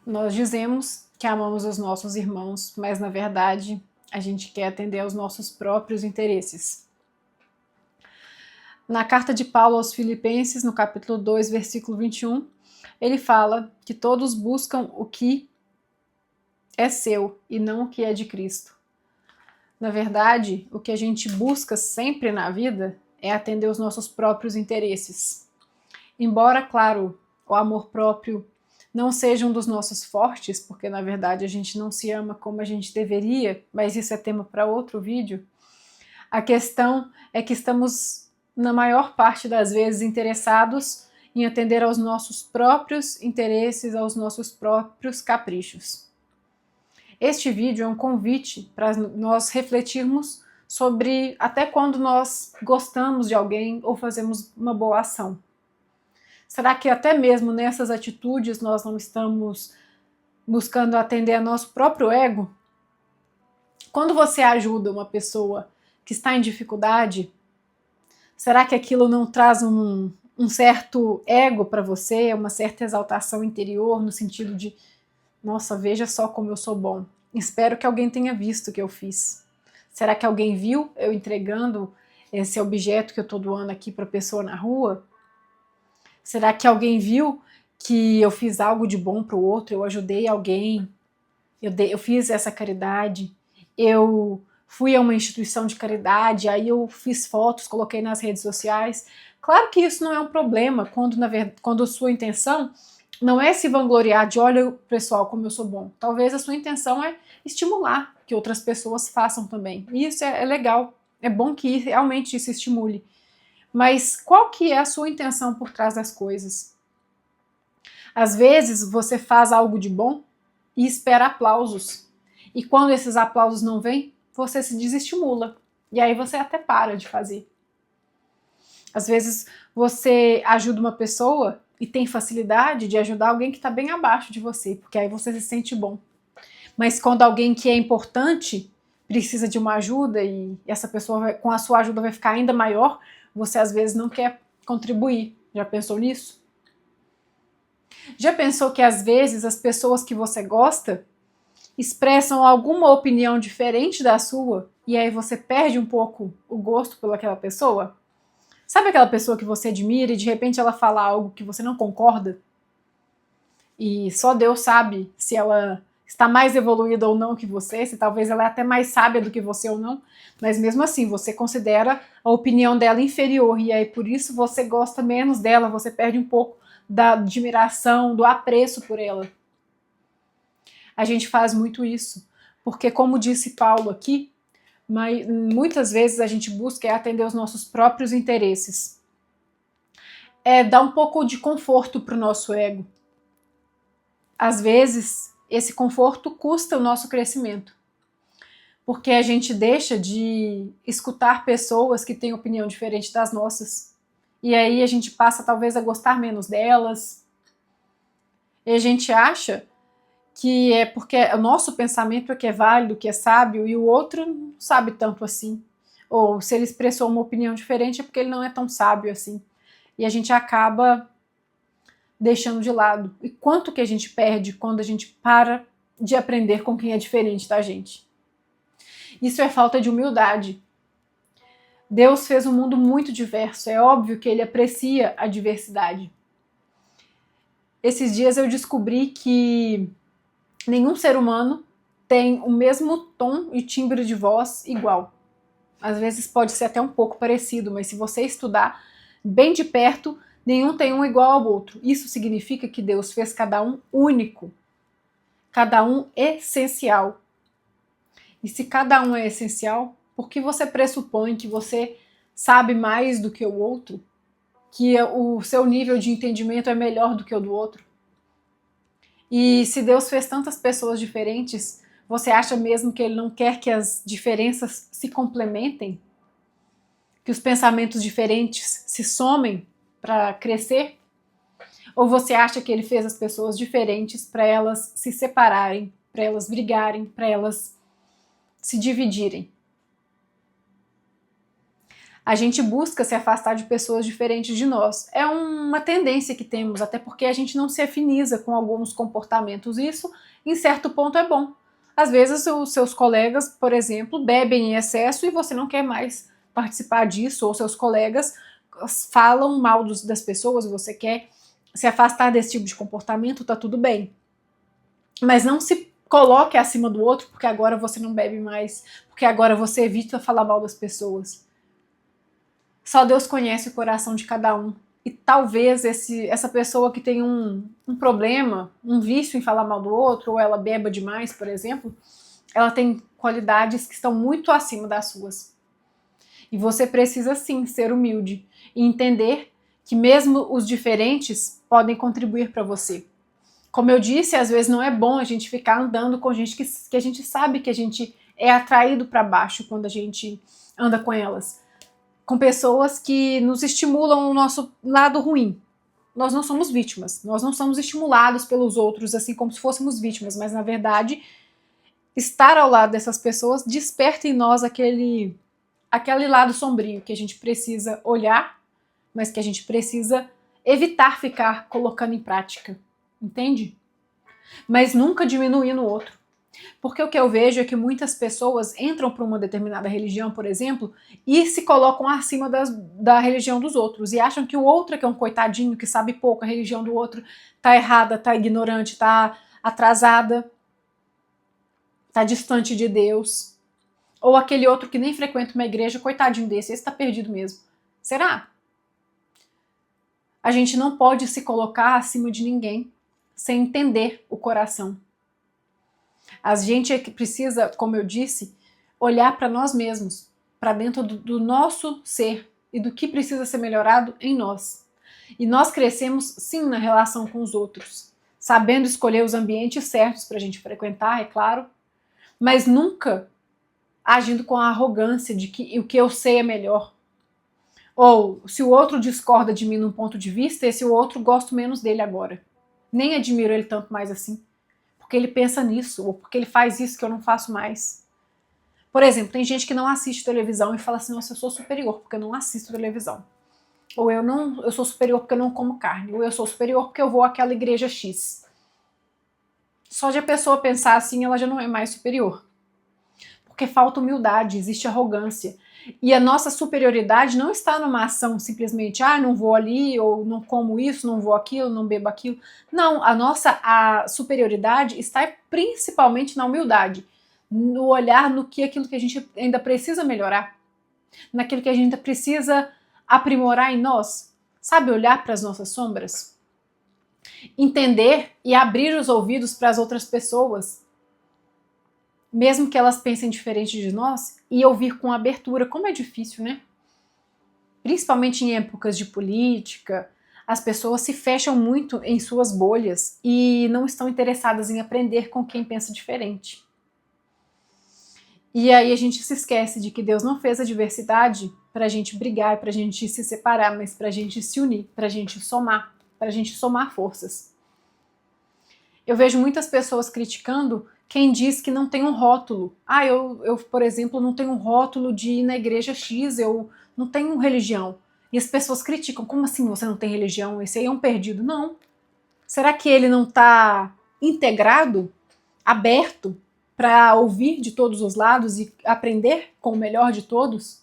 Nós dizemos que amamos os nossos irmãos, mas na verdade a gente quer atender aos nossos próprios interesses. Na carta de Paulo aos Filipenses, no capítulo 2, versículo 21, ele fala que todos buscam o que é seu e não o que é de Cristo. Na verdade, o que a gente busca sempre na vida é atender os nossos próprios interesses. Embora, claro, o amor próprio não seja um dos nossos fortes, porque na verdade a gente não se ama como a gente deveria, mas isso é tema para outro vídeo, a questão é que estamos, na maior parte das vezes, interessados em atender aos nossos próprios interesses, aos nossos próprios caprichos. Este vídeo é um convite para nós refletirmos sobre até quando nós gostamos de alguém ou fazemos uma boa ação. Será que até mesmo nessas atitudes nós não estamos buscando atender a nosso próprio ego? Quando você ajuda uma pessoa que está em dificuldade, será que aquilo não traz um certo ego para você, uma certa exaltação interior, no sentido de, nossa, veja só como eu sou bom. Espero que alguém tenha visto o que eu fiz. Será que alguém viu eu entregando esse objeto que eu estou doando aqui para a pessoa na rua? Será que alguém viu que eu fiz algo de bom para o outro, eu ajudei alguém, eu fiz essa caridade, eu fui a uma instituição de caridade, aí eu fiz fotos, coloquei nas redes sociais. Claro que isso não é um problema quando a sua intenção não é se vangloriar de olha pessoal como eu sou bom. Talvez a sua intenção é estimular que outras pessoas façam também. E isso é legal, é bom que realmente isso estimule. Mas qual que é a sua intenção por trás das coisas? Às vezes você faz algo de bom e espera aplausos. E quando esses aplausos não vêm, você se desestimula. E aí você até para de fazer. Às vezes você ajuda uma pessoa e tem facilidade de ajudar alguém que está bem abaixo de você, porque aí você se sente bom. Mas quando alguém que é importante precisa de uma ajuda e essa pessoa com a sua ajuda vai ficar ainda maior, você às vezes não quer contribuir. Já pensou nisso? Já pensou que às vezes as pessoas que você gosta expressam alguma opinião diferente da sua e aí você perde um pouco o gosto pelaquela pessoa? Sabe aquela pessoa que você admira e de repente ela fala algo que você não concorda? E só Deus sabe se ela está mais evoluída ou não que você, se talvez ela é até mais sábia do que você ou não, mas mesmo assim você considera a opinião dela inferior e aí por isso você gosta menos dela, você perde um pouco da admiração, do apreço por ela. A gente faz muito isso, porque como disse Paulo aqui, muitas vezes a gente busca atender os nossos próprios interesses. É dar um pouco de conforto para o nosso ego. Às vezes, esse conforto custa o nosso crescimento, porque a gente deixa de escutar pessoas que têm opinião diferente das nossas. E aí a gente passa talvez a gostar menos delas. E a gente acha que é porque o nosso pensamento é que é válido, que é sábio, e o outro não sabe tanto assim. Ou se ele expressou uma opinião diferente é porque ele não é tão sábio assim. E a gente acaba deixando de lado. E quanto que a gente perde quando a gente para de aprender com quem é diferente da gente? Isso é falta de humildade. Deus fez um mundo muito diverso, é óbvio que ele aprecia a diversidade. Esses dias eu descobri que nenhum ser humano tem o mesmo tom e timbre de voz igual. Às vezes pode ser até um pouco parecido, mas se você estudar bem de perto, nenhum tem um igual ao outro. Isso significa que Deus fez cada um único, cada um essencial. E se cada um é essencial, por que você pressupõe que você sabe mais do que o outro? Que o seu nível de entendimento é melhor do que o do outro? E se Deus fez tantas pessoas diferentes, você acha mesmo que Ele não quer que as diferenças se complementem? Que os pensamentos diferentes se somem para crescer? Ou você acha que Ele fez as pessoas diferentes para elas se separarem, para elas brigarem, para elas se dividirem? A gente busca se afastar de pessoas diferentes de nós. É uma tendência que temos, até porque a gente não se afiniza com alguns comportamentos. Isso, em certo ponto, é bom. Às vezes, os seus colegas, por exemplo, bebem em excesso e você não quer mais participar disso, ou seus colegas falam mal das pessoas e você quer se afastar desse tipo de comportamento, tá tudo bem. Mas não se coloque acima do outro porque agora você não bebe mais, porque agora você evita falar mal das pessoas. Só Deus conhece o coração de cada um. E talvez essa pessoa que tem um problema, um vício em falar mal do outro, ou ela beba demais, por exemplo, ela tem qualidades que estão muito acima das suas. E você precisa sim ser humilde e entender que mesmo os diferentes podem contribuir para você. Como eu disse, às vezes não é bom a gente ficar andando com gente que a gente sabe que a gente é atraído para baixo quando a gente anda com elas. Com pessoas que nos estimulam o nosso lado ruim. Nós não somos vítimas, nós não somos estimulados pelos outros assim como se fôssemos vítimas, mas na verdade estar ao lado dessas pessoas desperta em nós aquele lado sombrio que a gente precisa olhar, mas que a gente precisa evitar ficar colocando em prática, entende? Mas nunca diminuindo o outro. Porque o que eu vejo é que muitas pessoas entram para uma determinada religião, por exemplo, e se colocam acima da religião dos outros, e acham que o outro é que é um coitadinho, que sabe pouco, a religião do outro tá errada, tá ignorante, tá atrasada, tá distante de Deus. Ou aquele outro que nem frequenta uma igreja, coitadinho desse, esse tá perdido mesmo. Será? A gente não pode se colocar acima de ninguém sem entender o coração. A gente é que precisa, como eu disse, olhar para nós mesmos, para dentro do nosso ser e do que precisa ser melhorado em nós. E nós crescemos sim na relação com os outros, sabendo escolher os ambientes certos para a gente frequentar, é claro, mas nunca agindo com a arrogância de que o que eu sei é melhor. Ou se o outro discorda de mim num ponto de vista, esse outro gosto menos dele agora. Nem admiro ele tanto mais assim. Porque ele pensa nisso, ou porque ele faz isso que eu não faço mais. Por exemplo, tem gente que não assiste televisão e fala assim, nossa, eu sou superior porque eu não assisto televisão. Ou eu sou superior porque eu não como carne. Ou eu sou superior porque eu vou àquela igreja X. Só de a pessoa pensar assim, ela já não é mais superior. Porque falta humildade, existe arrogância. E a nossa superioridade não está numa ação simplesmente, não vou ali, ou não como isso, não vou aquilo, não bebo aquilo. Não, a superioridade está principalmente na humildade, no olhar no que aquilo que a gente ainda precisa melhorar, naquilo que a gente ainda precisa aprimorar em nós. Sabe, olhar para as nossas sombras? Entender e abrir os ouvidos para as outras pessoas, mesmo que elas pensem diferente de nós, e ouvir com abertura, como é difícil, né? Principalmente em épocas de política, as pessoas se fecham muito em suas bolhas e não estão interessadas em aprender com quem pensa diferente. E aí a gente se esquece de que Deus não fez a diversidade para a gente brigar, para a gente se separar, mas para a gente se unir, para a gente somar forças. Eu vejo muitas pessoas criticando quem diz que não tem um rótulo. Eu, por exemplo, não tenho um rótulo de ir na igreja X, eu não tenho religião. E as pessoas criticam, como assim você não tem religião? Esse aí é um perdido. Não. Será que ele não está integrado, aberto, para ouvir de todos os lados e aprender com o melhor de todos?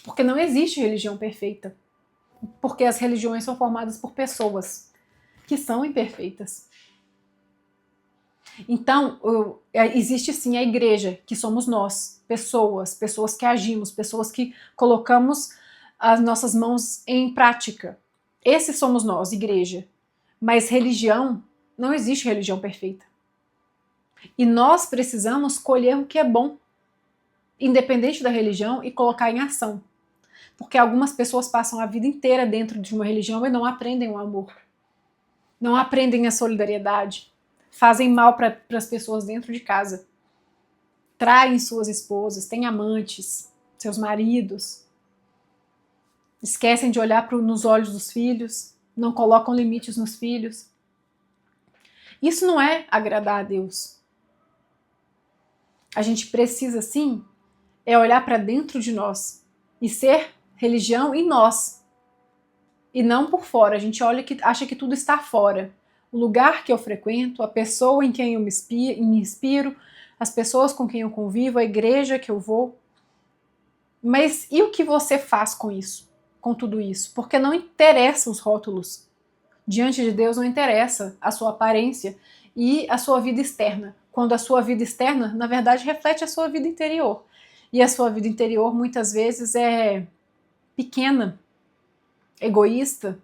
Porque não existe religião perfeita. Porque as religiões são formadas por pessoas que são imperfeitas. Então, existe sim a igreja, que somos nós, pessoas que agimos, pessoas que colocamos as nossas mãos em prática. Esses somos nós, igreja. Mas religião, não existe religião perfeita. E nós precisamos colher o que é bom, independente da religião, e colocar em ação. Porque algumas pessoas passam a vida inteira dentro de uma religião e não aprendem o amor. Não aprendem a solidariedade. Fazem mal para as pessoas dentro de casa. Traem suas esposas, têm amantes, seus maridos. Esquecem de olhar nos olhos dos filhos, não colocam limites nos filhos. Isso não é agradar a Deus. A gente precisa, sim, olhar para dentro de nós e ser religião em nós e não por fora. A gente acha que tudo está fora. O lugar que eu frequento, a pessoa em quem eu me inspiro, as pessoas com quem eu convivo, a igreja que eu vou. Mas e o que você faz com isso? Com tudo isso? Porque não interessa os rótulos. Diante de Deus não interessa a sua aparência e a sua vida externa. Quando a sua vida externa, na verdade, reflete a sua vida interior. E a sua vida interior muitas vezes é pequena, egoísta,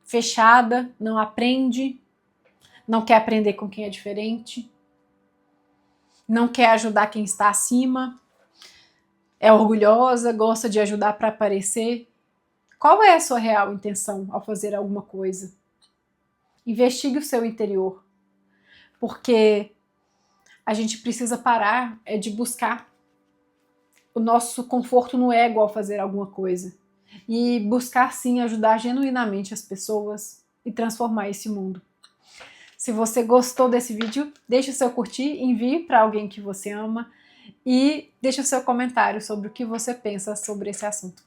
fechada, não aprende, não quer aprender com quem é diferente, não quer ajudar quem está acima, é orgulhosa, gosta de ajudar para aparecer. Qual é a sua real intenção ao fazer alguma coisa? Investigue o seu interior, porque a gente precisa parar de buscar o nosso conforto no ego ao fazer alguma coisa e buscar sim ajudar genuinamente as pessoas e transformar esse mundo. Se você gostou desse vídeo, deixe o seu curtir, envie para alguém que você ama e deixe o seu comentário sobre o que você pensa sobre esse assunto.